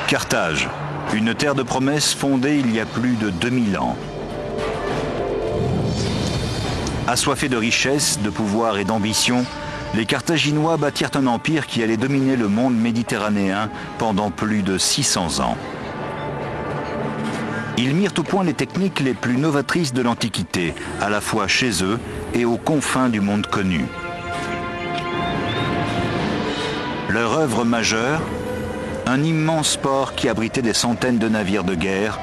Carthage, une terre de promesses fondée il y a plus de 2000 ans. Assoiffés de richesse, de pouvoir et d'ambition, les Carthaginois bâtirent un empire qui allait dominer le monde méditerranéen pendant plus de 600 ans. Ils mirent au point les techniques les plus novatrices de l'Antiquité, à la fois chez eux et aux confins du monde connu. Leur œuvre majeure, un immense port qui abritait des centaines de navires de guerre,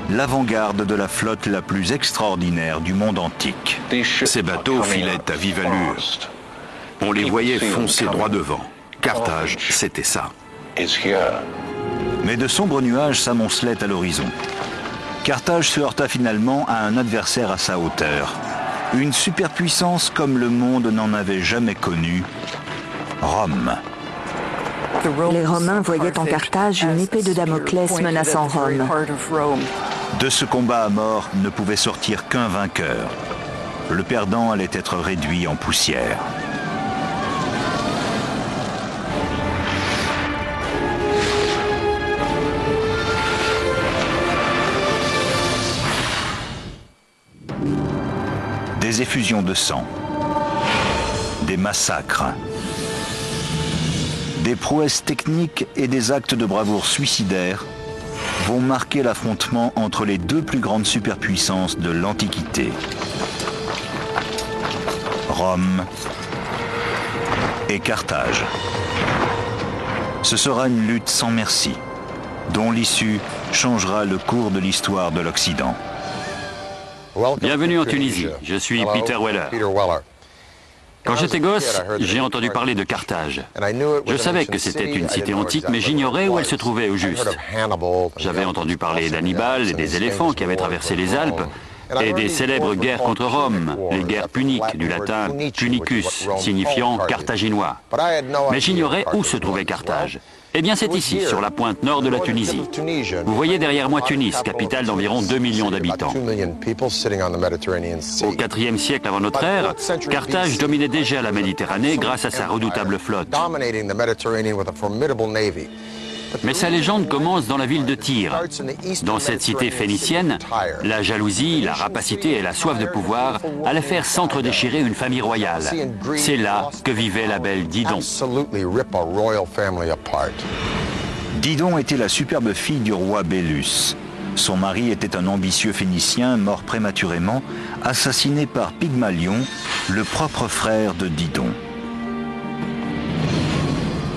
l'avant-garde de la flotte la plus extraordinaire du monde antique. Ces bateaux filaient à vive allure. On les voyait foncer droit devant. Carthage, c'était ça. Mais de sombres nuages s'amoncelaient à l'horizon. Carthage se heurta finalement à un adversaire à sa hauteur. Une superpuissance comme le monde n'en avait jamais connue, Rome. Les Romains voyaient en Carthage une épée de Damoclès menaçant Rome. De ce combat à mort ne pouvait sortir qu'un vainqueur. Le perdant allait être réduit en poussière. Des effusions de sang, des massacres, des prouesses techniques et des actes de bravoure suicidaires vont marquer l'affrontement entre les deux plus grandes superpuissances de l'Antiquité. Rome et Carthage. Ce sera une lutte sans merci, dont l'issue changera le cours de l'histoire de l'Occident. Bienvenue en Tunisie, je suis Peter Weller. Quand j'étais gosse, j'ai entendu parler de Carthage. Je savais que c'était une cité antique, mais j'ignorais où elle se trouvait au juste. J'avais entendu parler d'Hannibal et des éléphants qui avaient traversé les Alpes, et des célèbres guerres contre Rome, les guerres puniques, du latin punicus, signifiant carthaginois. Mais j'ignorais où se trouvait Carthage. Eh bien, c'est ici, sur la pointe nord de la Tunisie. Vous voyez derrière moi Tunis, capitale d'environ 2 millions d'habitants. Au IVe siècle avant notre ère, Carthage dominait déjà la Méditerranée grâce à sa redoutable flotte. Mais sa légende commence dans la ville de Tyr. Dans cette cité phénicienne, la jalousie, la rapacité et la soif de pouvoir allaient faire s'entre-déchirer une famille royale. C'est là que vivait la belle Didon. Didon était la superbe fille du roi Bélus. Son mari était un ambitieux Phénicien mort prématurément, assassiné par Pygmalion, le propre frère de Didon.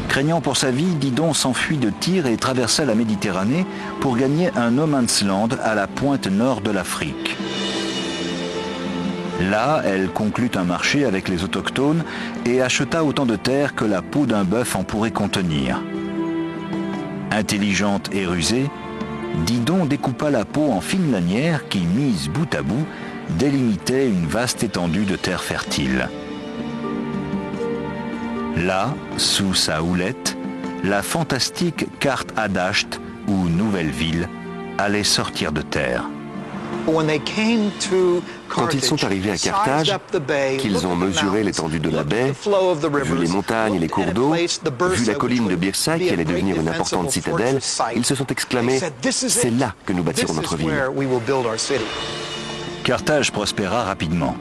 Craignant pour sa vie, Didon s'enfuit de Tyr et traversa la Méditerranée pour gagner un no man's land à la pointe nord de l'Afrique. Là, elle conclut un marché avec les autochtones et acheta autant de terre que la peau d'un bœuf en pourrait contenir. Intelligente et rusée, Didon découpa la peau en fines lanières qui, mises bout à bout, délimitaient une vaste étendue de terre fertile. Là, sous sa houlette, la fantastique carte Adasht, ou Nouvelle Ville, allait sortir de terre. Quand ils sont arrivés à Carthage, qu'ils ont mesuré l'étendue de la baie, vu les montagnes et les cours d'eau, vu la colline de Byrsa qui allait devenir une importante citadelle, ils se sont exclamés « C'est là que nous bâtirons notre ville ». Carthage prospéra rapidement.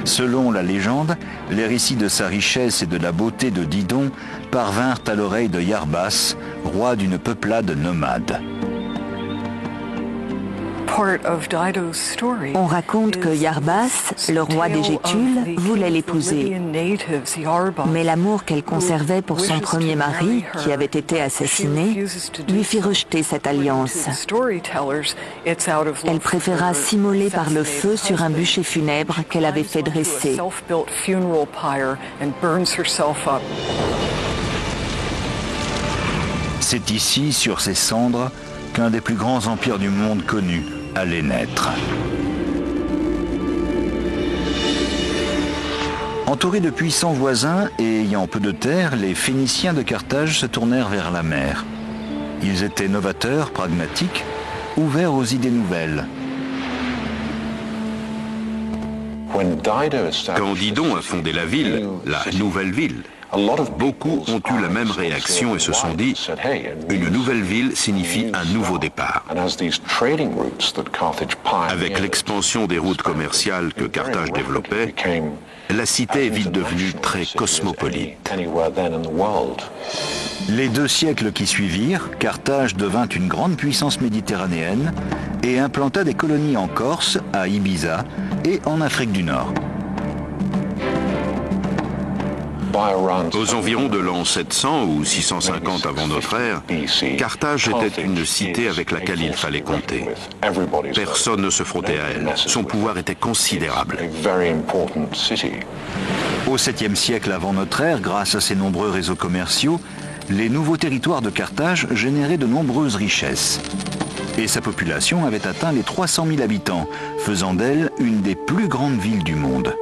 Selon la légende, les récits de sa richesse et de la beauté de Didon parvinrent à l'oreille de Yarbas, roi d'une peuplade nomade. On raconte que Yarbas, le roi des Gétules, voulait l'épouser. Mais l'amour qu'elle conservait pour son premier mari, qui avait été assassiné, lui fit rejeter cette alliance. Elle préféra s'immoler par le feu sur un bûcher funèbre qu'elle avait fait dresser. C'est ici, sur ces cendres, qu'un des plus grands empires du monde connu allait naître. Entourés de puissants voisins et ayant peu de terre, les Phéniciens de Carthage se tournèrent vers la mer. Ils étaient novateurs, pragmatiques, ouverts aux idées nouvelles. Quand Didon a fondé la ville, la nouvelle ville, Beaucoup ont eu la même réaction et se sont dit « Une nouvelle ville signifie un nouveau départ ». Avec l'expansion des routes commerciales que Carthage développait, la cité est vite devenue très cosmopolite. Les 2 siècles qui suivirent, Carthage devint une grande puissance méditerranéenne et implanta des colonies en Corse, à Ibiza et en Afrique du Nord. Aux environs de l'an 700 ou 650 avant notre ère, Carthage était une cité avec laquelle il fallait compter. Personne ne se frottait à elle. Son pouvoir était considérable. Au 7e siècle avant notre ère, grâce à ses nombreux réseaux commerciaux, les nouveaux territoires de Carthage généraient de nombreuses richesses. Et sa population avait atteint les 300 000 habitants, faisant d'elle une des plus grandes villes du monde.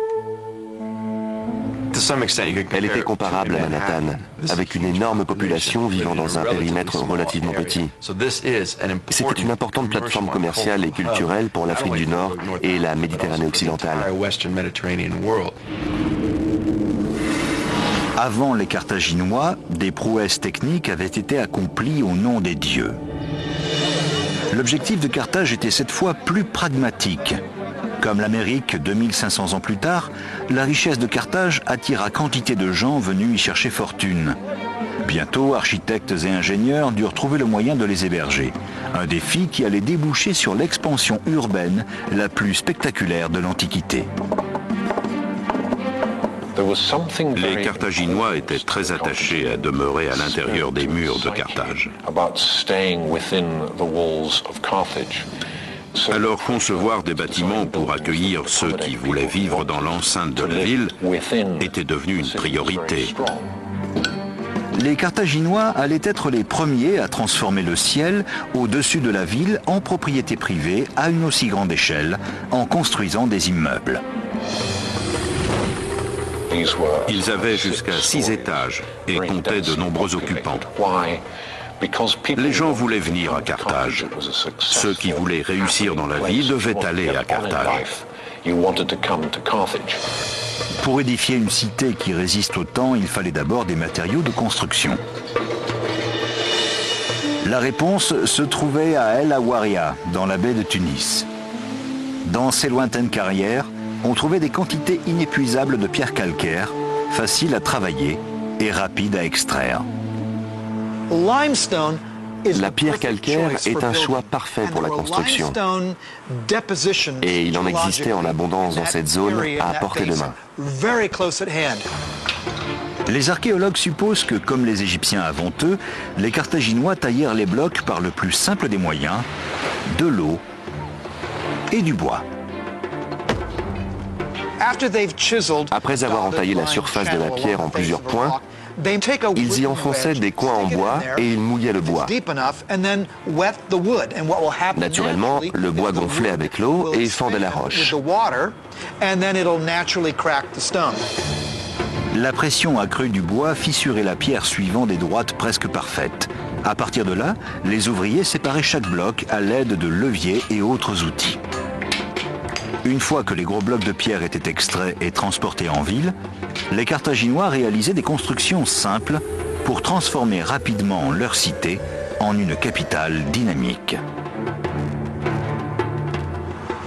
Elle était comparable à Manhattan, avec une énorme population vivant dans un périmètre relativement petit. C'était une importante plateforme commerciale et culturelle pour l'Afrique du Nord et la Méditerranée occidentale. Avant les Carthaginois, des prouesses techniques avaient été accomplies au nom des dieux. L'objectif de Carthage était cette fois plus pragmatique. Comme l'Amérique 2500 ans plus tard, la richesse de Carthage attira quantité de gens venus y chercher fortune. Bientôt, architectes et ingénieurs durent trouver le moyen de les héberger. Un défi qui allait déboucher sur l'expansion urbaine la plus spectaculaire de l'Antiquité. Les Carthaginois étaient très attachés à demeurer à l'intérieur des murs de Carthage. Alors concevoir des bâtiments pour accueillir ceux qui voulaient vivre dans l'enceinte de la ville était devenu une priorité. Les Carthaginois allaient être les premiers à transformer le ciel au-dessus de la ville en propriété privée à une aussi grande échelle, en construisant des immeubles. Ils avaient jusqu'à 6 étages et comptaient de nombreux occupants. Les gens voulaient venir à Carthage. Ceux qui voulaient réussir dans la vie devaient aller à Carthage. Pour édifier une cité qui résiste au temps, il fallait d'abord des matériaux de construction. La réponse se trouvait à El Awaria, dans la baie de Tunis. Dans ces lointaines carrières, on trouvait des quantités inépuisables de pierres calcaires, faciles à travailler et rapides à extraire. La pierre calcaire est un choix parfait pour la construction. Et il en existait en abondance dans cette zone à portée de main. Les archéologues supposent que, comme les Égyptiens avant eux, les Carthaginois taillèrent les blocs par le plus simple des moyens, de l'eau et du bois. Après avoir entaillé la surface de la pierre en plusieurs points, ils y enfonçaient des coins en bois et ils mouillaient le bois. Naturellement, le bois gonflait avec l'eau et fendait la roche. La pression accrue du bois fissurait la pierre suivant des droites presque parfaites. À partir de là, les ouvriers séparaient chaque bloc à l'aide de leviers et autres outils. Une fois que les gros blocs de pierre étaient extraits et transportés en ville, les Carthaginois réalisaient des constructions simples pour transformer rapidement leur cité en une capitale dynamique.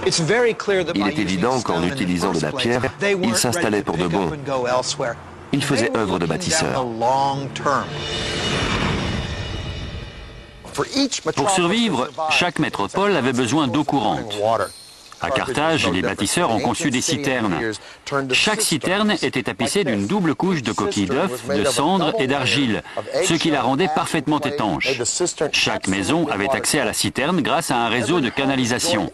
Il est évident qu'en utilisant de la pierre, ils s'installaient pour de bon. Ils faisaient œuvre de bâtisseurs. Pour survivre, chaque métropole avait besoin d'eau courante. À Carthage, les bâtisseurs ont conçu des citernes. Chaque citerne était tapissée d'une double couche de coquilles d'œufs, de cendres et d'argile, ce qui la rendait parfaitement étanche. Chaque maison avait accès à la citerne grâce à un réseau de canalisation.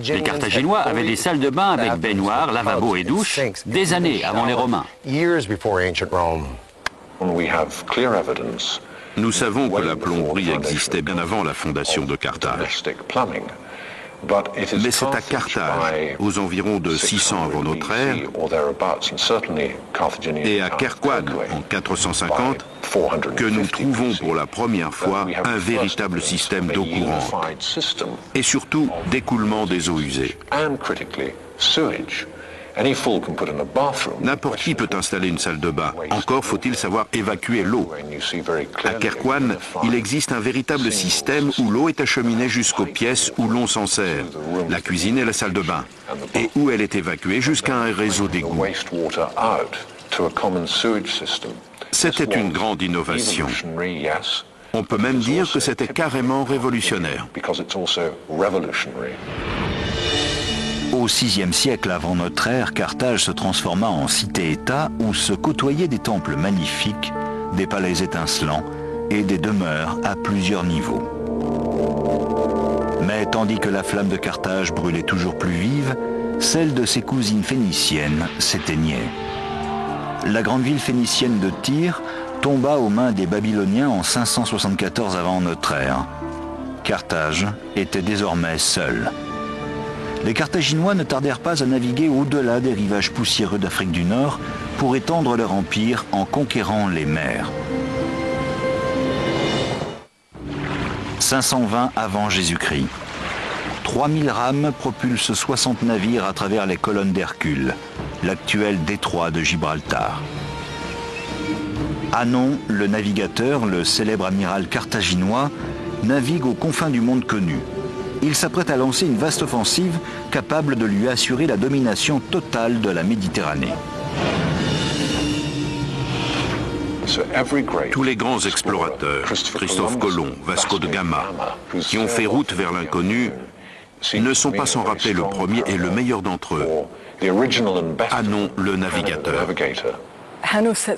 Les Carthaginois avaient des salles de bain avec baignoires, lavabos et douches des années avant les Romains. Nous savons que la plomberie existait bien avant la fondation de Carthage. Mais c'est à Carthage, aux environs de 600 avant notre ère, et à Kerkouan, en 450, que nous trouvons pour la première fois un véritable système d'eau courante, et surtout d'écoulement des eaux usées. N'importe qui peut installer une salle de bain. Encore faut-il savoir évacuer l'eau. À Kirkwan, il existe un véritable système où l'eau est acheminée jusqu'aux pièces où l'on s'en sert, la cuisine et la salle de bain, et où elle est évacuée jusqu'à un réseau d'égouts. C'était une grande innovation. On peut même dire que c'était carrément révolutionnaire. Au VIe siècle avant notre ère, Carthage se transforma en cité-État où se côtoyaient des temples magnifiques, des palais étincelants et des demeures à plusieurs niveaux. Mais tandis que la flamme de Carthage brûlait toujours plus vive, celle de ses cousines phéniciennes s'éteignait. La grande ville phénicienne de Tyr tomba aux mains des Babyloniens en 574 avant notre ère. Carthage était désormais seule. Les Carthaginois ne tardèrent pas à naviguer au-delà des rivages poussiéreux d'Afrique du Nord pour étendre leur empire en conquérant les mers. 520 avant Jésus-Christ. 3000 rames propulsent 60 navires à travers les colonnes d'Hercule, l'actuel détroit de Gibraltar. Hanon, le navigateur, le célèbre amiral carthaginois, navigue aux confins du monde connu. Il s'apprête à lancer une vaste offensive capable de lui assurer la domination totale de la Méditerranée. Tous les grands explorateurs, Christophe Colomb, Vasco de Gama, qui ont fait route vers l'inconnu, ne sont pas sans rappeler le premier et le meilleur d'entre eux, Hanon le navigateur.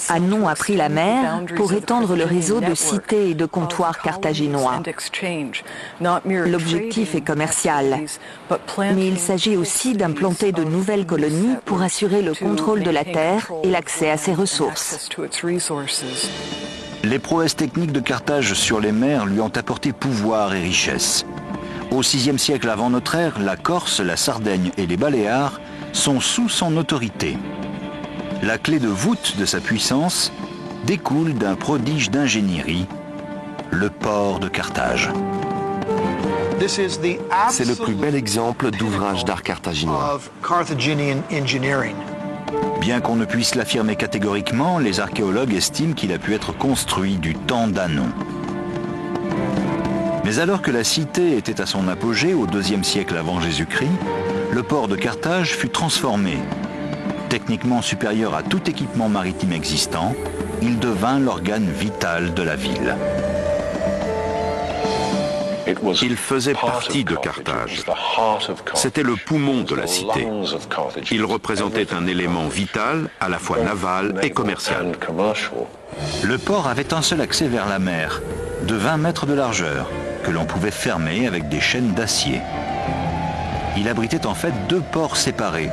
Hanon a pris la mer pour étendre le réseau de cités et de comptoirs carthaginois. L'objectif est commercial, mais il s'agit aussi d'implanter de nouvelles colonies pour assurer le contrôle de la terre et l'accès à ses ressources. Les prouesses techniques de Carthage sur les mers lui ont apporté pouvoir et richesse. Au VIe siècle avant notre ère, la Corse, la Sardaigne et les Baléares sont sous son autorité. La clé de voûte de sa puissance découle d'un prodige d'ingénierie, le port de Carthage. C'est le plus bel exemple d'ouvrage d'art carthaginois. Bien qu'on ne puisse l'affirmer catégoriquement, les archéologues estiment qu'il a pu être construit du temps d'Hanon. Mais alors que la cité était à son apogée au IIe siècle avant Jésus-Christ, le port de Carthage fut transformé. Techniquement supérieur à tout équipement maritime existant, il devint l'organe vital de la ville. Il faisait partie de Carthage. C'était le poumon de la cité. Il représentait un élément vital, à la fois naval et commercial. Le port avait un seul accès vers la mer, de 20 mètres de largeur, que l'on pouvait fermer avec des chaînes d'acier. Il abritait en fait deux ports séparés.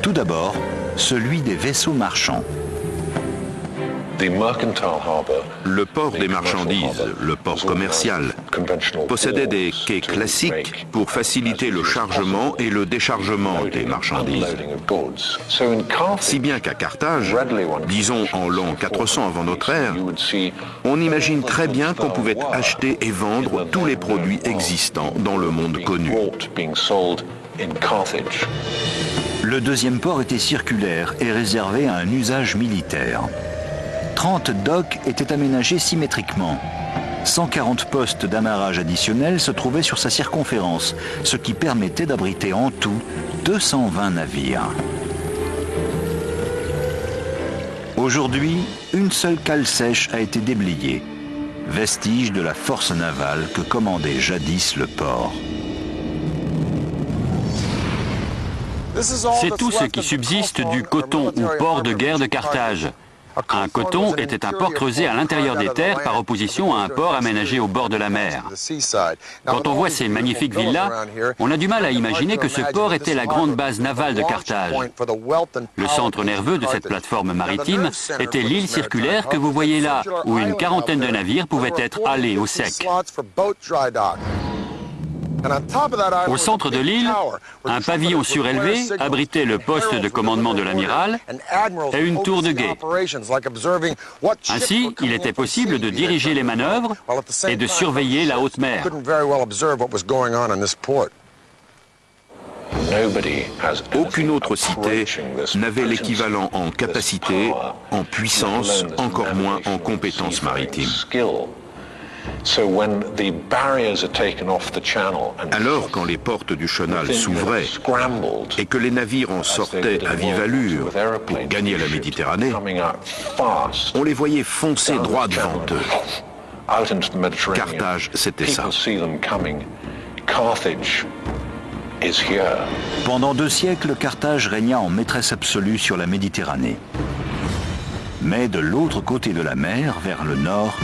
Tout d'abord, celui des vaisseaux marchands. Le port des marchandises, le port commercial, possédait des quais classiques pour faciliter le chargement et le déchargement des marchandises. Si bien qu'à Carthage, disons en l'an 400 avant notre ère, on imagine très bien qu'on pouvait acheter et vendre tous les produits existants dans le monde connu. Le deuxième port était circulaire et réservé à un usage militaire. 30 docks étaient aménagés symétriquement. 140 postes d'amarrage additionnels se trouvaient sur sa circonférence, ce qui permettait d'abriter en tout 220 navires. Aujourd'hui, une seule cale sèche a été déblayée, vestige de la force navale que commandait jadis le port. C'est tout ce qui subsiste du coton ou port de guerre de Carthage. Un coton était un port creusé à l'intérieur des terres par opposition à un port aménagé au bord de la mer. Quand on voit ces magnifiques villas, on a du mal à imaginer que ce port était la grande base navale de Carthage. Le centre nerveux de cette plateforme maritime était l'île circulaire que vous voyez là, où une quarantaine de navires pouvaient être halés au sec. Au centre de l'île, un pavillon surélevé abritait le poste de commandement de l'amiral et une tour de guet. Ainsi, il était possible de diriger les manœuvres et de surveiller la haute mer. Aucune autre cité n'avait l'équivalent en capacité, en puissance, encore moins en compétences maritimes. Alors, quand les portes du chenal s'ouvraient et que les navires en sortaient à vive allure pour gagner la Méditerranée, on les voyait foncer droit devant eux. Carthage, c'était ça. Pendant 2 siècles, Carthage régna en maîtresse absolue sur la Méditerranée. Mais de l'autre côté de la mer, vers le nord,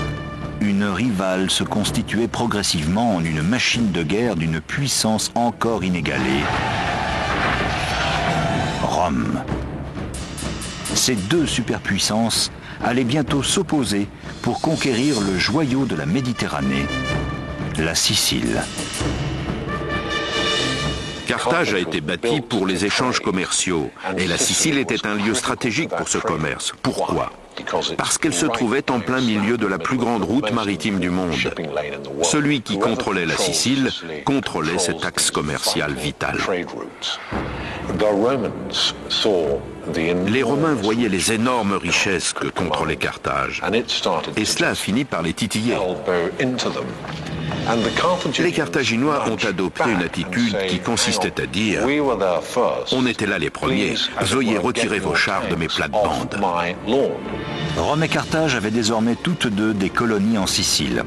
une rivale se constituait progressivement en une machine de guerre d'une puissance encore inégalée. Rome. Ces 2 superpuissances allaient bientôt s'opposer pour conquérir le joyau de la Méditerranée, la Sicile. Carthage a été bâtie pour les échanges commerciaux et la Sicile était un lieu stratégique pour ce commerce. Pourquoi ? Parce qu'elle se trouvait en plein milieu de la plus grande route maritime du monde. Celui qui contrôlait la Sicile contrôlait cet axe commercial vital. Les Romains voyaient les énormes richesses que contrôlait Carthage et cela a fini par les titiller. Les Carthaginois ont adopté une attitude qui consistait à dire « On était là les premiers, veuillez retirer vos chars de mes plates-bandes ». Rome et Carthage avaient désormais toutes 2 des colonies en Sicile.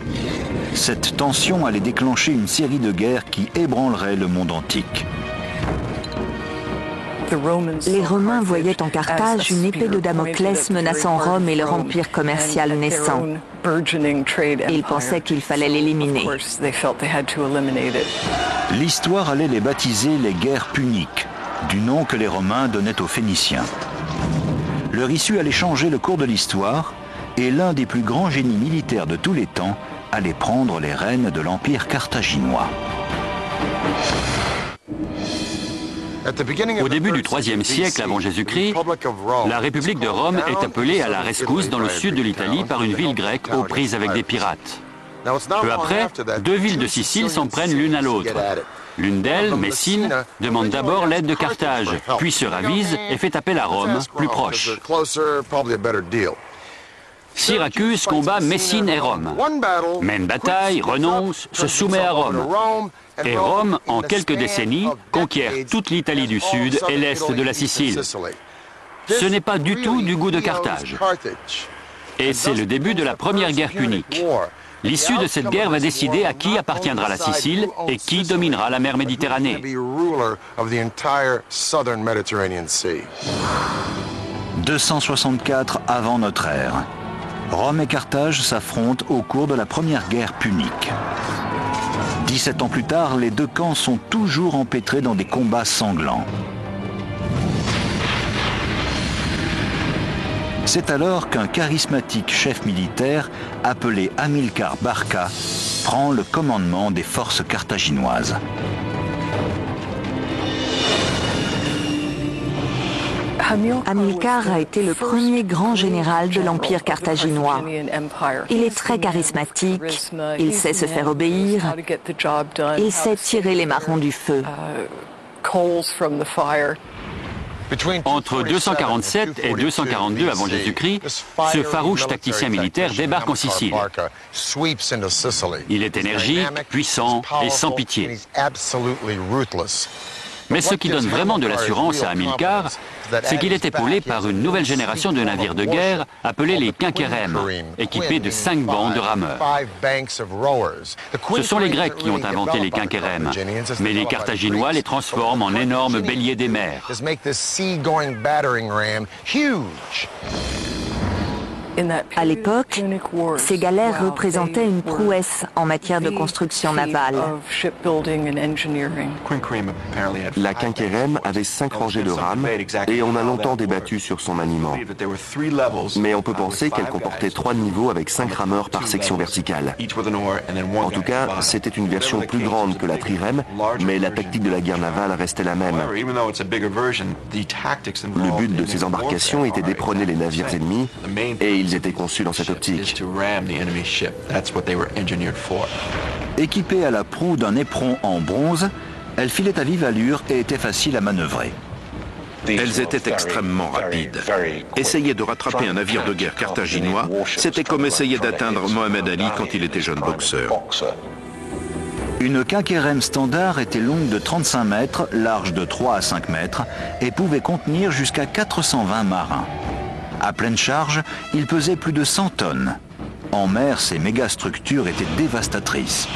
Cette tension allait déclencher une série de guerres qui ébranleraient le monde antique. Les Romains voyaient en Carthage une épée de Damoclès menaçant Rome et leur empire commercial naissant. Ils pensaient qu'il fallait l'éliminer. L'histoire allait les baptiser les guerres puniques, du nom que les Romains donnaient aux Phéniciens. Leur issue allait changer le cours de l'histoire et l'un des plus grands génies militaires de tous les temps allait prendre les rênes de l'empire carthaginois. Au début du IIIe siècle avant Jésus-Christ, la République de Rome est appelée à la rescousse dans le sud de l'Italie par une ville grecque aux prises avec des pirates. Peu après, 2 villes de Sicile s'en prennent l'une à l'autre. L'une d'elles, Messine, demande d'abord l'aide de Carthage, puis se ravise et fait appel à Rome, plus proche. Syracuse combat Messine et Rome, mène bataille, renonce, se soumet à Rome. Et Rome, en quelques décennies, conquiert toute l'Italie du Sud et l'Est de la Sicile. Ce n'est pas du tout du goût de Carthage. Et c'est le début de la première guerre punique. L'issue de cette guerre va décider à qui appartiendra la Sicile et qui dominera la mer Méditerranée. 264 avant notre ère. Rome et Carthage s'affrontent au cours de la première guerre punique. 17 ans plus tard, les 2 camps sont toujours empêtrés dans des combats sanglants. C'est alors qu'un charismatique chef militaire, appelé Hamilcar Barca, prend le commandement des forces carthaginoises. Hamilcar a été le premier grand général de l'empire carthaginois. Il est très charismatique, il sait se faire obéir, il sait tirer les marrons du feu. Entre 247 et 242 avant Jésus-Christ, ce farouche tacticien militaire débarque en Sicile. Il est énergique, puissant et sans pitié. Mais ce qui donne vraiment de l'assurance à Hamilcar, c'est qu'il est épaulé par une nouvelle génération de navires de guerre appelés les quinquérèmes, équipés de 5 bancs de rameurs. Ce sont les Grecs qui ont inventé les quinquérèmes, mais les Carthaginois les transforment en énormes béliers des mers. À l'époque, ces galères représentaient une prouesse en matière de construction navale. La quinquérème avait 5 rangées de rames et on a longtemps débattu sur son maniement. Mais on peut penser qu'elle comportait 3 niveaux avec 5 rameurs par section verticale. En tout cas, c'était une version plus grande que la trirème, mais la tactique de la guerre navale restait la même. Le but de ces embarcations était d'éperonner les navires ennemis et ils étaient conçus dans cette optique. Équipés à la proue d'un éperon en bronze, Elles filaient à vive allure et étaient faciles à manœuvrer. Elles étaient extrêmement rapides. Essayer de rattraper un navire de guerre carthaginois, c'était comme essayer d'atteindre Mohamed Ali quand il était jeune boxeur. Une quinquérème standard était longue de 35 mètres, large de 3 à 5 mètres et pouvait contenir jusqu'à 420 marins. À pleine charge, il pesait plus de 100 tonnes. En mer, ces mégastructures étaient dévastatrices.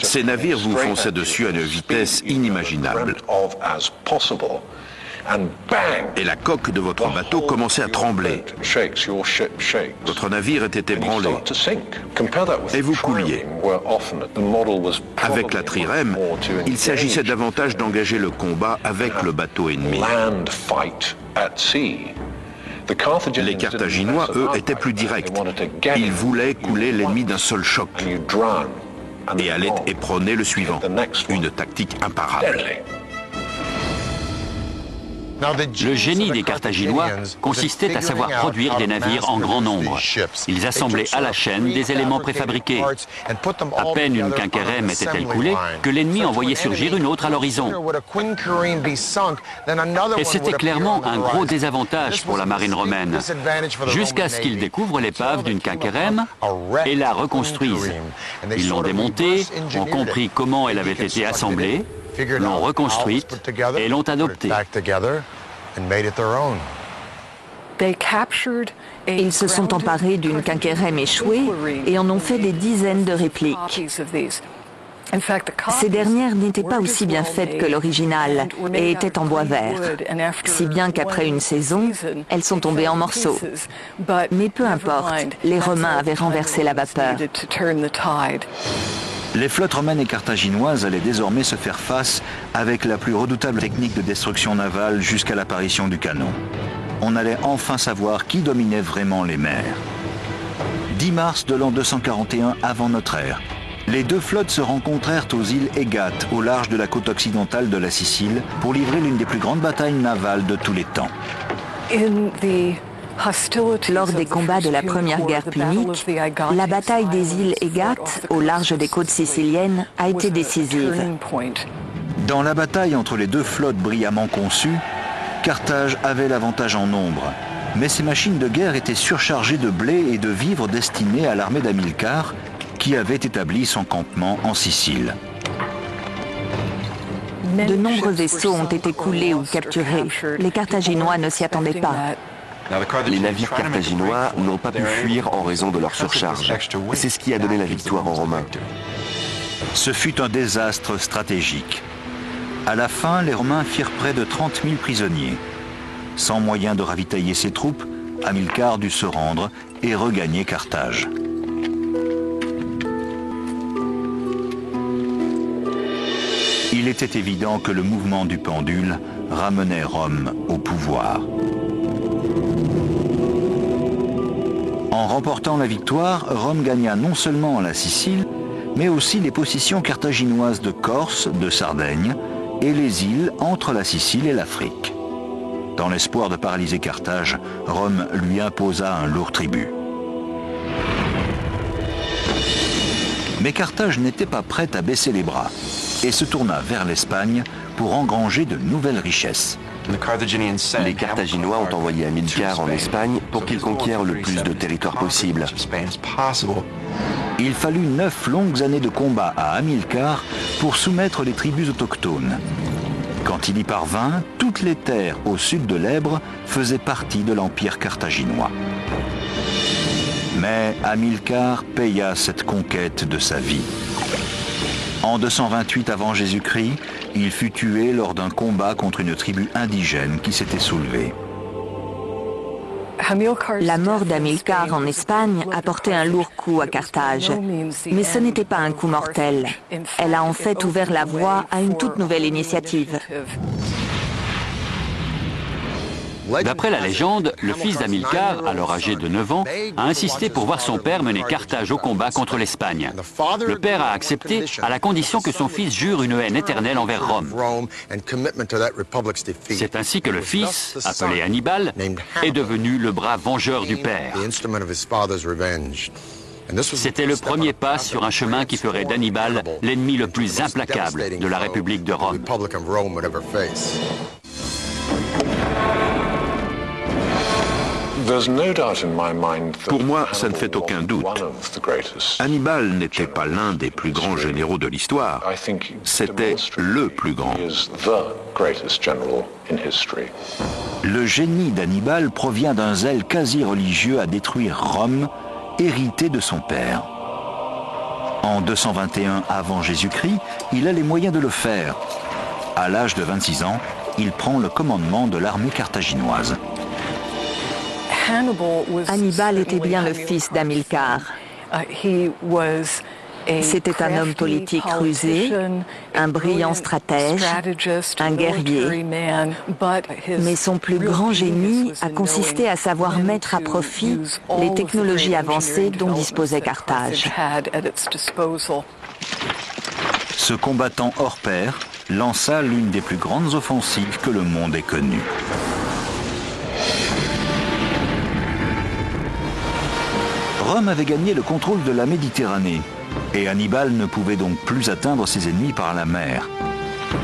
Ces navires vous fonçaient dessus à une vitesse inimaginable. Et la coque de votre bateau commençait à trembler. Votre navire était ébranlé. Et vous couliez. Avec la trirème, il s'agissait davantage d'engager le combat avec le bateau ennemi. Les Carthaginois, eux, étaient plus directs. Ils voulaient couler l'ennemi d'un seul choc et allaient éperonner le suivant. Une tactique imparable. Le génie des Carthaginois consistait à savoir produire des navires en grand nombre. Ils assemblaient à la chaîne des éléments préfabriqués. À peine une quinquérème était-elle coulée que l'ennemi envoyait surgir une autre à l'horizon. Et c'était clairement un gros désavantage pour la marine romaine, jusqu'à ce qu'ils découvrent l'épave d'une quinquérème et la reconstruisent. Ils l'ont démontée, ont compris comment elle avait été assemblée, l'ont reconstruite et l'ont adoptée. Ils se sont emparés d'une quinquérème échouée et en ont fait des dizaines de répliques. Ces dernières n'étaient pas aussi bien faites que l'original et étaient en bois vert, si bien qu'après une saison, elles sont tombées en morceaux. Mais peu importe, les Romains avaient renversé la vapeur. Les flottes romaines et carthaginoises allaient désormais se faire face avec la plus redoutable technique de destruction navale jusqu'à l'apparition du canon. On allait enfin savoir qui dominait vraiment les mers. 10 mars de l'an 241 avant notre ère, les deux flottes se rencontrèrent aux îles Égates, au large de la côte occidentale de la Sicile, pour livrer l'une des plus grandes batailles navales de tous les temps. Lors des combats de la première guerre punique, la bataille des îles Égates, au large des côtes siciliennes, a été décisive. Dans la bataille entre les deux flottes brillamment conçues, Carthage avait l'avantage en nombre, mais ses machines de guerre étaient surchargées de blé et de vivres destinés à l'armée d'Hamilcar, qui avait établi son campement en Sicile. De nombreux vaisseaux ont été coulés ou capturés. Les Carthaginois ne s'y attendaient pas. Les navires carthaginois n'ont pas pu fuir en raison de leur surcharge. C'est ce qui a donné la victoire aux Romains. Ce fut un désastre stratégique. À la fin, les Romains firent près de 30 000 prisonniers. Sans moyen de ravitailler ses troupes, Hamilcar dut se rendre et regagner Carthage. Il était évident que le mouvement du pendule ramenait Rome au pouvoir. En remportant la victoire, Rome gagna non seulement la Sicile, mais aussi les possessions carthaginoises de Corse, de Sardaigne et les îles entre la Sicile et l'Afrique. Dans l'espoir de paralyser Carthage, Rome lui imposa un lourd tribut. Mais Carthage n'était pas prête à baisser les bras et se tourna vers l'Espagne pour engranger de nouvelles richesses. Les Carthaginois ont envoyé Hamilcar en Espagne pour qu'il conquiert le plus de territoire possible. Il fallut 9 longues années de combat à Hamilcar pour soumettre les tribus autochtones. Quand il y parvint, toutes les terres au sud de l'Èbre faisaient partie de l'empire carthaginois. Mais Hamilcar paya cette conquête de sa vie. En 228 avant Jésus-Christ, il fut tué lors d'un combat contre une tribu indigène qui s'était soulevée. La mort d'Hamilcar en Espagne a porté un lourd coup à Carthage. Mais ce n'était pas un coup mortel. Elle a en fait ouvert la voie à une toute nouvelle initiative. D'après la légende, le fils d'Hamilcar, alors âgé de 9 ans, a insisté pour voir son père mener Carthage au combat contre l'Espagne. Le père a accepté à la condition que son fils jure une haine éternelle envers Rome. C'est ainsi que le fils, appelé Hannibal, est devenu le bras vengeur du père. C'était le premier pas sur un chemin qui ferait d'Hannibal l'ennemi le plus implacable de la République de Rome. Pour moi, ça ne fait aucun doute. Hannibal n'était pas l'un des plus grands généraux de l'histoire. C'était le plus grand. Le génie d'Hannibal provient d'un zèle quasi religieux à détruire Rome, hérité de son père. En 221 avant Jésus-Christ, il a les moyens de le faire. À l'âge de 26 ans, il prend le commandement de l'armée carthaginoise. Hannibal était bien le fils d'Hamilcar. C'était un homme politique rusé, un brillant stratège, un guerrier. Mais son plus grand génie a consisté à savoir mettre à profit les technologies avancées dont disposait Carthage. Ce combattant hors pair lança l'une des plus grandes offensives que le monde ait connues. Rome avait gagné le contrôle de la Méditerranée et Hannibal ne pouvait donc plus atteindre ses ennemis par la mer.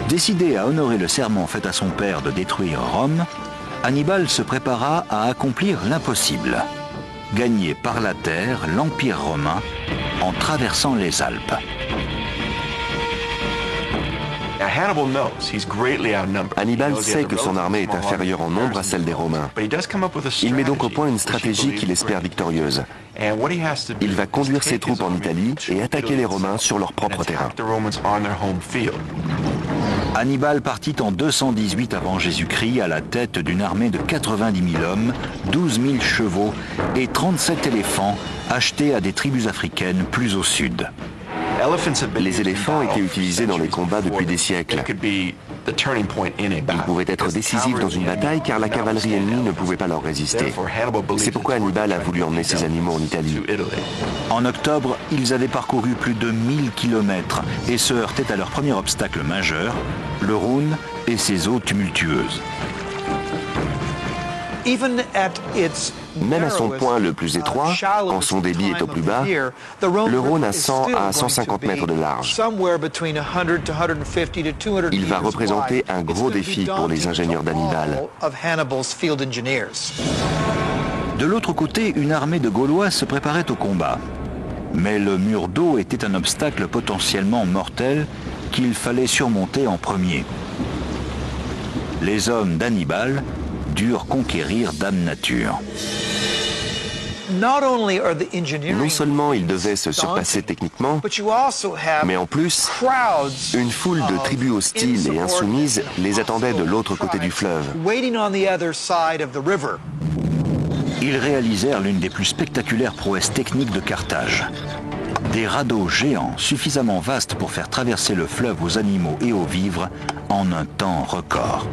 Décidé à honorer le serment fait à son père de détruire Rome, Hannibal se prépara à accomplir l'impossible, gagner par la terre l'Empire romain en traversant les Alpes. Hannibal sait que son armée est inférieure en nombre à celle des Romains. Il met donc au point une stratégie qu'il espère victorieuse. Il va conduire ses troupes en Italie et attaquer les Romains sur leur propre terrain. Hannibal partit en 218 avant Jésus-Christ à la tête d'une armée de 90 000 hommes, 12 000 chevaux et 37 éléphants achetés à des tribus africaines plus au sud. Les éléphants étaient utilisés dans les combats depuis des siècles. Ils pouvaient être décisifs dans une bataille car la cavalerie ennemie ne pouvait pas leur résister. C'est pourquoi Hannibal a voulu emmener ses animaux en Italie. En octobre, ils avaient parcouru plus de 1000 kilomètres et se heurtaient à leur premier obstacle majeur, le Rhône et ses eaux tumultueuses. Même à son point le plus étroit, quand son débit est au plus bas, le Rhône a 100 à 150 mètres de large. Il va représenter un gros défi pour les ingénieurs d'Hannibal. De l'autre côté, une armée de Gaulois se préparait au combat. Mais le mur d'eau était un obstacle potentiellement mortel qu'il fallait surmonter en premier. Les hommes d'Hannibal durent conquérir Dame Nature. Non seulement ils devaient se surpasser techniquement, mais en plus, une foule de tribus hostiles et insoumises les attendait de l'autre côté du fleuve. Ils réalisèrent l'une des plus spectaculaires prouesses techniques de Carthage. Des radeaux géants suffisamment vastes pour faire traverser le fleuve aux animaux et aux vivres en un temps record.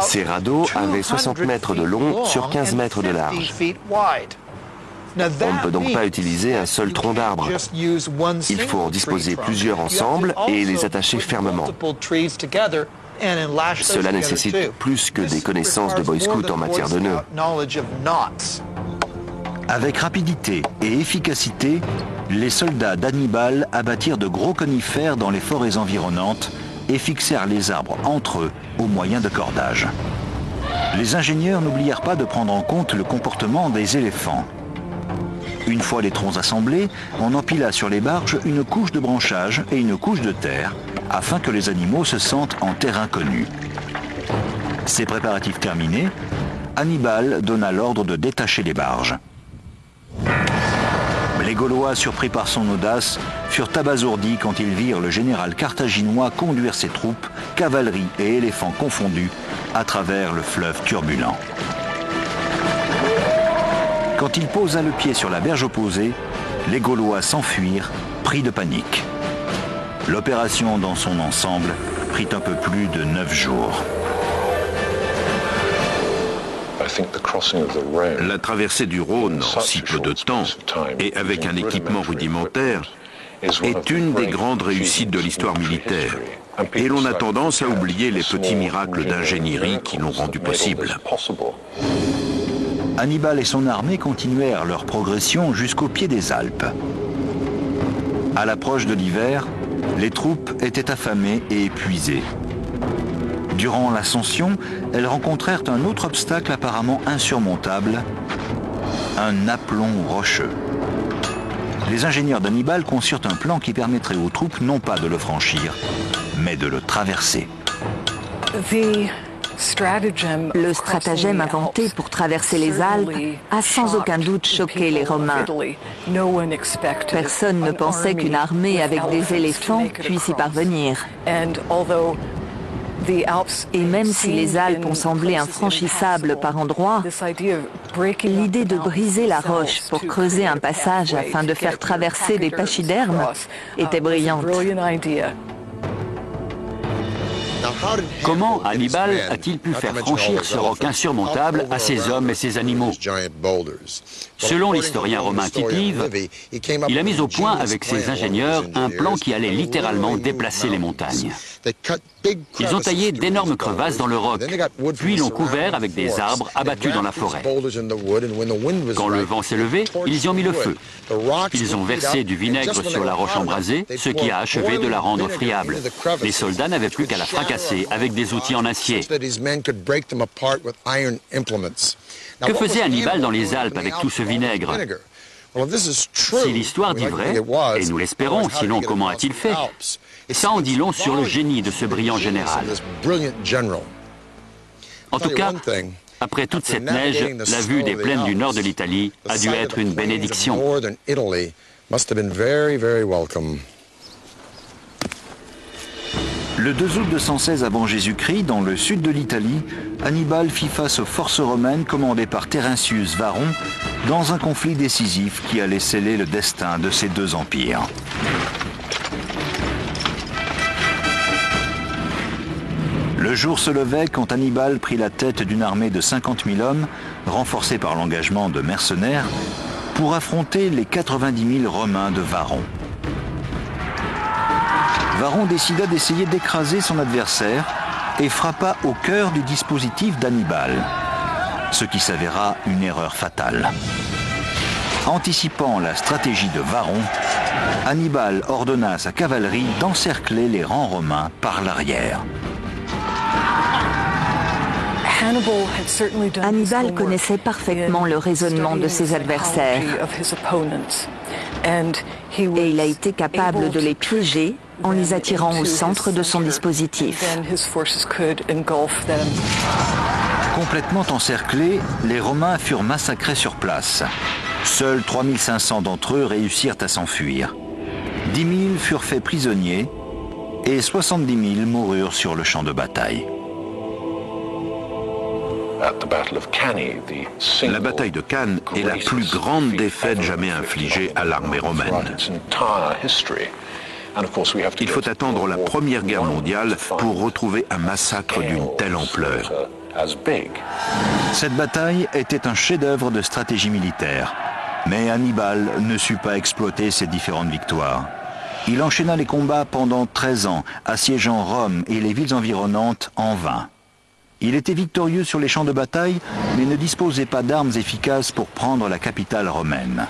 Ces radeaux avaient 60 mètres de long sur 15 mètres de large. On ne peut donc pas utiliser un seul tronc d'arbre. Il faut en disposer plusieurs ensemble et les attacher fermement. Cela nécessite plus que des connaissances de Boy Scout en matière de nœuds. Avec rapidité et efficacité, les soldats d'Hannibal abattirent de gros conifères dans les forêts environnantes et fixèrent les arbres entre eux au moyen de cordages. Les ingénieurs n'oublièrent pas de prendre en compte le comportement des éléphants. Une fois les troncs assemblés, on empila sur les barges une couche de branchage et une couche de terre, afin que les animaux se sentent en terrain connu. Ces préparatifs terminés, Hannibal donna l'ordre de détacher les barges. Les Gaulois, surpris par son audace, furent abasourdis quand ils virent le général carthaginois conduire ses troupes, cavalerie et éléphants confondus, à travers le fleuve turbulent. Quand il posa le pied sur la berge opposée, les Gaulois s'enfuirent, pris de panique. L'opération dans son ensemble prit un peu plus de 9 jours. La traversée du Rhône en si peu de temps et avec un équipement rudimentaire est une des grandes réussites de l'histoire militaire. Et l'on a tendance à oublier les petits miracles d'ingénierie qui l'ont rendu possible. Hannibal et son armée continuèrent leur progression jusqu'au pied des Alpes. À l'approche de l'hiver, les troupes étaient affamées et épuisées. Durant l'ascension, elles rencontrèrent un autre obstacle apparemment insurmontable, un aplomb rocheux. Les ingénieurs d'Hannibal conçurent un plan qui permettrait aux troupes non pas de le franchir, mais de le traverser. Le stratagème inventé pour traverser les Alpes a sans aucun doute choqué les Romains. Personne ne pensait qu'une armée avec des éléphants puisse y parvenir. Et même si les Alpes ont semblé infranchissables par endroits, l'idée de briser la roche pour creuser un passage afin de faire traverser des pachydermes était brillante. Comment Hannibal a-t-il pu faire franchir ce roc insurmontable à ses hommes et ses animaux? Selon l'historien romain Tite Live, il a mis au point avec ses ingénieurs un plan qui allait littéralement déplacer les montagnes. Ils ont taillé d'énormes crevasses dans le roc, puis l'ont couvert avec des arbres abattus dans la forêt. Quand le vent s'est levé, ils y ont mis le feu. Ils ont versé du vinaigre sur la roche embrasée, ce qui a achevé de la rendre friable. Les soldats n'avaient plus qu'à la fracasser avec des outils en acier. Que faisait Hannibal dans les Alpes avec tout ce vinaigre? Si l'histoire dit vrai, et nous l'espérons, sinon comment a-t-il fait? Ça en dit long sur le génie de ce brillant général. En tout cas, après toute cette neige, la vue des plaines du nord de l'Italie a dû être une bénédiction. Le 2 août 216 avant Jésus-Christ, dans le sud de l'Italie, Hannibal fit face aux forces romaines commandées par Terentius Varon dans un conflit décisif qui allait sceller le destin de ces deux empires. Le jour se levait quand Hannibal prit la tête d'une armée de 50 000 hommes, renforcée par l'engagement de mercenaires, pour affronter les 90 000 Romains de Varon. Varon décida d'essayer d'écraser son adversaire et frappa au cœur du dispositif d'Hannibal, ce qui s'avéra une erreur fatale. Anticipant la stratégie de Varon, Hannibal ordonna à sa cavalerie d'encercler les rangs romains par l'arrière. Hannibal connaissait parfaitement le raisonnement de ses adversaires et il a été capable de les piéger en les attirant au centre de son dispositif. Complètement encerclés, les Romains furent massacrés sur place. Seuls 3500 d'entre eux réussirent à s'enfuir. 10 000 furent faits prisonniers et 70 000 moururent sur le champ de bataille. La bataille de Cannes est la plus grande défaite jamais infligée à l'armée romaine. Il faut attendre la Première Guerre mondiale pour retrouver un massacre d'une telle ampleur. Cette bataille était un chef-d'œuvre de stratégie militaire, mais Hannibal ne sut pas exploiter ses différentes victoires. Il enchaîna les combats pendant 13 ans, assiégeant Rome et les villes environnantes en vain. Il était victorieux sur les champs de bataille, mais ne disposait pas d'armes efficaces pour prendre la capitale romaine.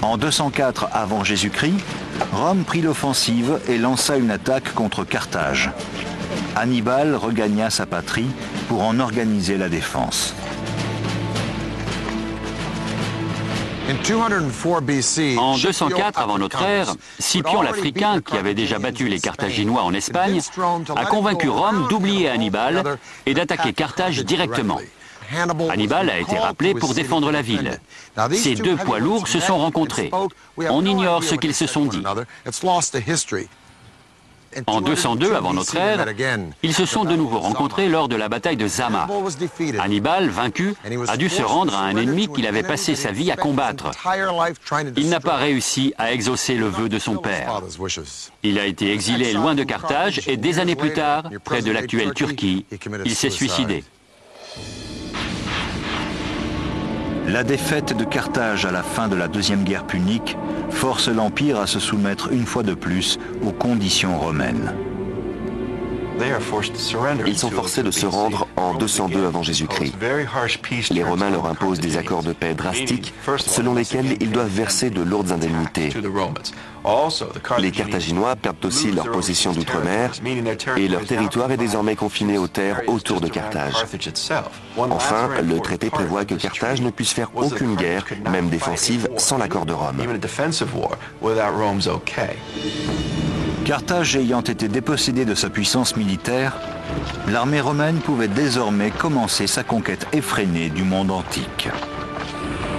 En 204 avant Jésus-Christ, Rome prit l'offensive et lança une attaque contre Carthage. Hannibal regagna sa patrie pour en organiser la défense. En 204 avant notre ère, Scipion l'Africain, qui avait déjà battu les Carthaginois en Espagne, a convaincu Rome d'oublier Hannibal et d'attaquer Carthage directement. Hannibal a été rappelé pour défendre la ville. Ces deux poids lourds se sont rencontrés. On ignore ce qu'ils se sont dit. En 202 avant notre ère, ils se sont de nouveau rencontrés lors de la bataille de Zama. Hannibal, vaincu, a dû se rendre à un ennemi qu'il avait passé sa vie à combattre. Il n'a pas réussi à exaucer le vœu de son père. Il a été exilé loin de Carthage et des années plus tard, près de l'actuelle Turquie, il s'est suicidé. La défaite de Carthage à la fin de la Deuxième Guerre punique force l'Empire à se soumettre une fois de plus aux conditions romaines. Ils sont forcés de se rendre en 202 avant Jésus-Christ. Les Romains leur imposent des accords de paix drastiques selon lesquels ils doivent verser de lourdes indemnités. Les Carthaginois perdent aussi leur possession d'outre-mer et leur territoire est désormais confiné aux terres autour de Carthage. Enfin, le traité prévoit que Carthage ne puisse faire aucune guerre, même défensive, sans l'accord de Rome. Carthage ayant été dépossédée de sa puissance militaire, l'armée romaine pouvait désormais commencer sa conquête effrénée du monde antique.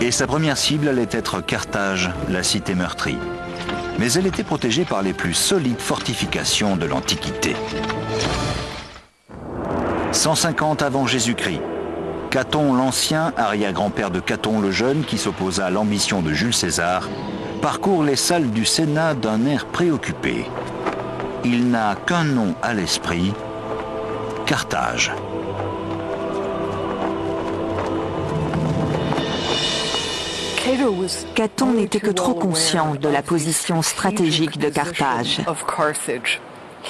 Et sa première cible allait être Carthage, la cité meurtrie. Mais elle était protégée par les plus solides fortifications de l'Antiquité. 150 avant Jésus-Christ, Caton l'Ancien, arrière-grand-père de Caton le Jeune, qui s'opposa à l'ambition de Jules César, parcourt les salles du Sénat d'un air préoccupé. Il n'a qu'un nom à l'esprit, Carthage. Caton n'était que trop conscient de la position stratégique de Carthage.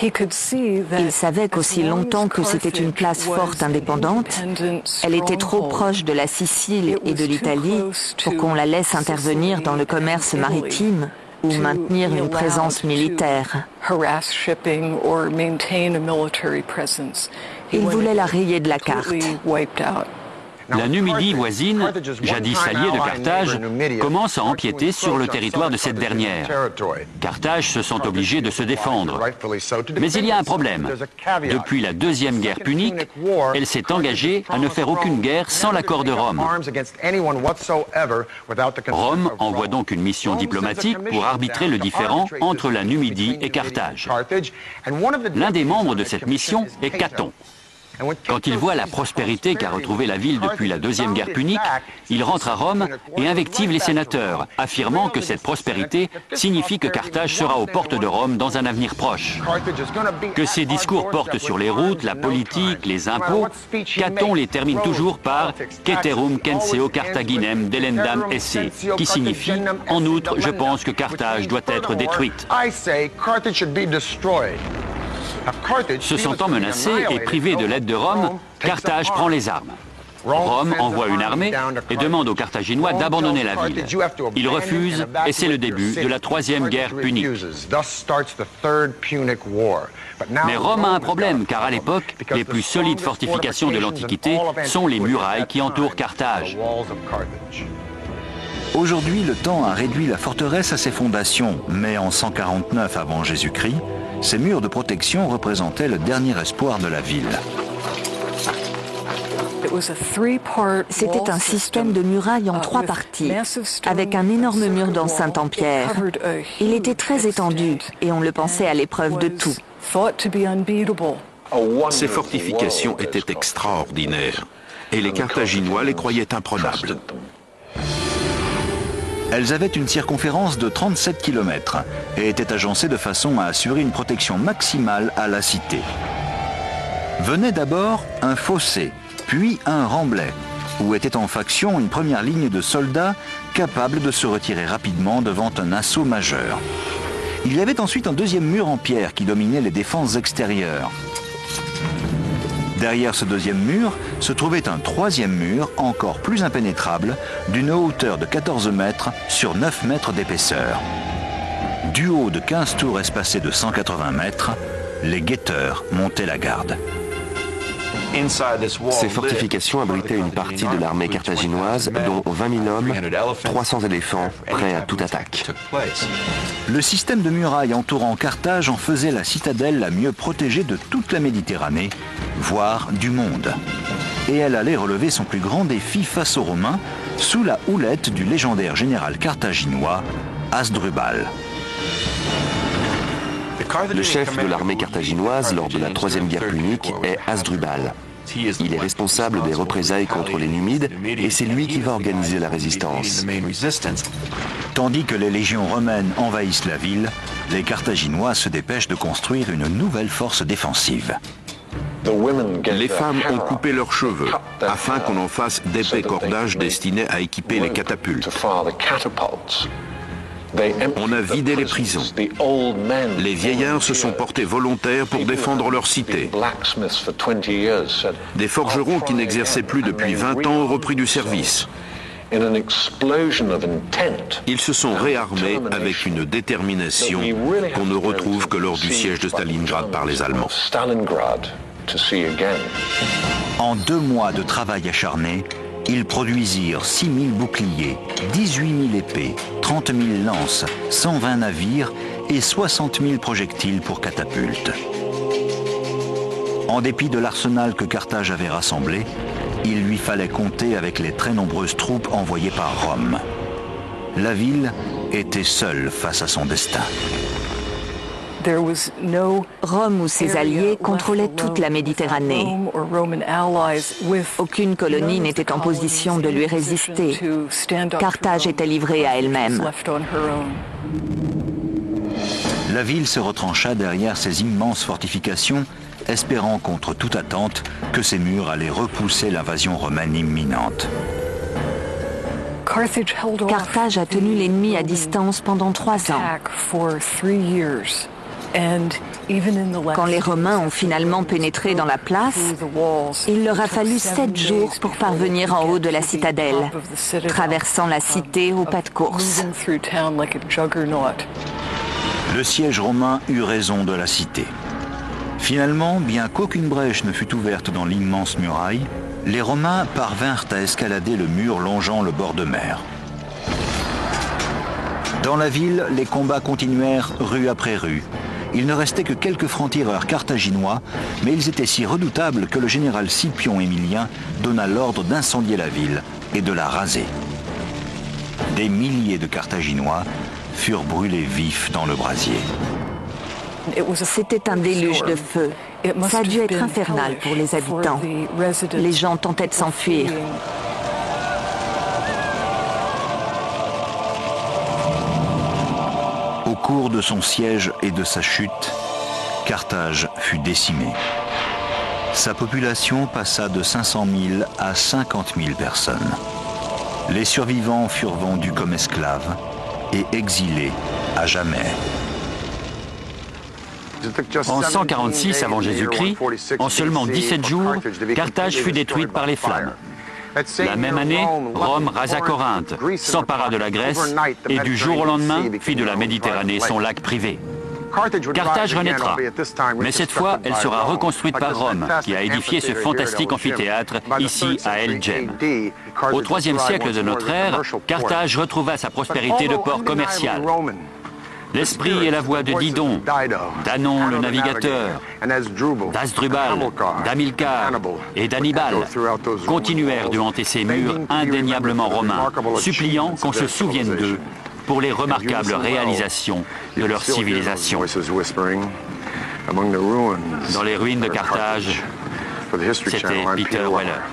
Il savait qu'aussi longtemps que c'était une place forte indépendante, elle était trop proche de la Sicile et de l'Italie pour qu'on la laisse intervenir dans le commerce maritime ou maintenir une présence militaire. Il voulait la rayer de la carte. La Numidie voisine, jadis alliée de Carthage, commence à empiéter sur le territoire de cette dernière. Carthage se sent obligé de se défendre. Mais il y a un problème. Depuis la Deuxième Guerre punique, elle s'est engagée à ne faire aucune guerre sans l'accord de Rome. Rome envoie donc une mission diplomatique pour arbitrer le différend entre la Numidie et Carthage. L'un des membres de cette mission est Caton. Quand il voit la prospérité qu'a retrouvée la ville depuis la Deuxième Guerre punique, il rentre à Rome et invective les sénateurs, affirmant que cette prospérité signifie que Carthage sera aux portes de Rome dans un avenir proche. Que ses discours portent sur les routes, la politique, les impôts, Caton les termine toujours par « Ceterum censeo Carthaginem delendam esse », qui signifie « En outre, je pense que Carthage doit être détruite ». Se sentant menacé et privé de l'aide de Rome, Carthage prend les armes. Rome envoie une armée et demande aux Carthaginois d'abandonner la ville. Ils refusent et c'est le début de la Troisième Guerre punique. Mais Rome a un problème car à l'époque, les plus solides fortifications de l'Antiquité sont les murailles qui entourent Carthage. Aujourd'hui, le temps a réduit la forteresse à ses fondations, mais en 149 avant Jésus-Christ, ces murs de protection représentaient le dernier espoir de la ville. C'était un système de murailles en 3 parties, avec un énorme mur d'enceinte en pierre. Il était très étendu et on le pensait à l'épreuve de tout. Ces fortifications étaient extraordinaires et les Carthaginois les croyaient imprenables. Elles avaient une circonférence de 37 km et étaient agencées de façon à assurer une protection maximale à la cité. Venait d'abord un fossé, puis un remblai, où était en faction une première ligne de soldats capables de se retirer rapidement devant un assaut majeur. Il y avait ensuite un deuxième mur en pierre qui dominait les défenses extérieures. Derrière ce deuxième mur se trouvait un troisième mur encore plus impénétrable, d'une hauteur de 14 mètres sur 9 mètres d'épaisseur. Du haut de 15 tours espacées de 180 mètres, les guetteurs montaient la garde. Ces fortifications abritaient une partie de l'armée carthaginoise, dont 20 000 hommes, 300 éléphants, prêts à toute attaque. Le système de murailles entourant Carthage en faisait la citadelle la mieux protégée de toute la Méditerranée, voire du monde. Et elle allait relever son plus grand défi face aux Romains, sous la houlette du légendaire général carthaginois, Hasdrubal. Le chef de l'armée carthaginoise lors de la Troisième Guerre punique est Hasdrubal. Il est responsable des représailles contre les Numides et c'est lui qui va organiser la résistance. Tandis que les légions romaines envahissent la ville, les Carthaginois se dépêchent de construire une nouvelle force défensive. Les femmes ont coupé leurs cheveux afin qu'on en fasse d'épais cordages destinés à équiper les catapultes. On a vidé les prisons. Les vieillards se sont portés volontaires pour défendre leur cité. Des forgerons qui n'exerçaient plus depuis 20 ans ont repris du service. Ils se sont réarmés avec une détermination qu'on ne retrouve que lors du siège de Stalingrad par les Allemands. En 2 mois de travail acharné, ils produisirent 6 000 boucliers, 18 000 épées, 30 000 lances, 120 navires et 60 000 projectiles pour catapultes. En dépit de l'arsenal que Carthage avait rassemblé, il lui fallait compter avec les très nombreuses troupes envoyées par Rome. La ville était seule face à son destin. Rome ou ses alliés contrôlaient toute la Méditerranée. Aucune colonie n'était en position de lui résister. Carthage était livrée à elle-même. La ville se retrancha derrière ses immenses fortifications, espérant contre toute attente que ces murs allaient repousser l'invasion romaine imminente. Carthage a tenu l'ennemi à distance pendant 3 ans. Quand les Romains ont finalement pénétré dans la place, il leur a fallu 7 jours pour parvenir en haut de la citadelle, traversant la cité au pas de course. Le siège romain eut raison de la cité. Finalement, bien qu'aucune brèche ne fût ouverte dans l'immense muraille, les Romains parvinrent à escalader le mur longeant le bord de mer. Dans la ville, les combats continuèrent rue après rue. Il ne restait que quelques francs-tireurs carthaginois, mais ils étaient si redoutables que le général Scipion Émilien donna l'ordre d'incendier la ville et de la raser. Des milliers de Carthaginois furent brûlés vifs dans le brasier. C'était un déluge de feu. Ça a dû être infernal pour les habitants. Les gens tentaient de s'enfuir. Au cours de son siège et de sa chute, Carthage fut décimée. Sa population passa de 500 000 à 50 000 personnes. Les survivants furent vendus comme esclaves et exilés à jamais. En 146 avant Jésus-Christ, en seulement 17 jours, Carthage fut détruite par les flammes. La même année, Rome rasa Corinthe, s'empara de la Grèce et du jour au lendemain fit de la Méditerranée son lac privé. Carthage renaîtra, mais cette fois, elle sera reconstruite par Rome, qui a édifié ce fantastique amphithéâtre ici à El Djem. Au IIIe siècle de notre ère, Carthage retrouva sa prospérité de port commercial. L'esprit et la voix de Didon, d'Anon le navigateur, d'Asdrubal, d'Hamilcar et d'Hannibal continuèrent de hanter ces murs indéniablement romains, suppliant qu'on se souvienne d'eux pour les remarquables réalisations de leur civilisation. Dans les ruines de Carthage, c'était Peter Weller.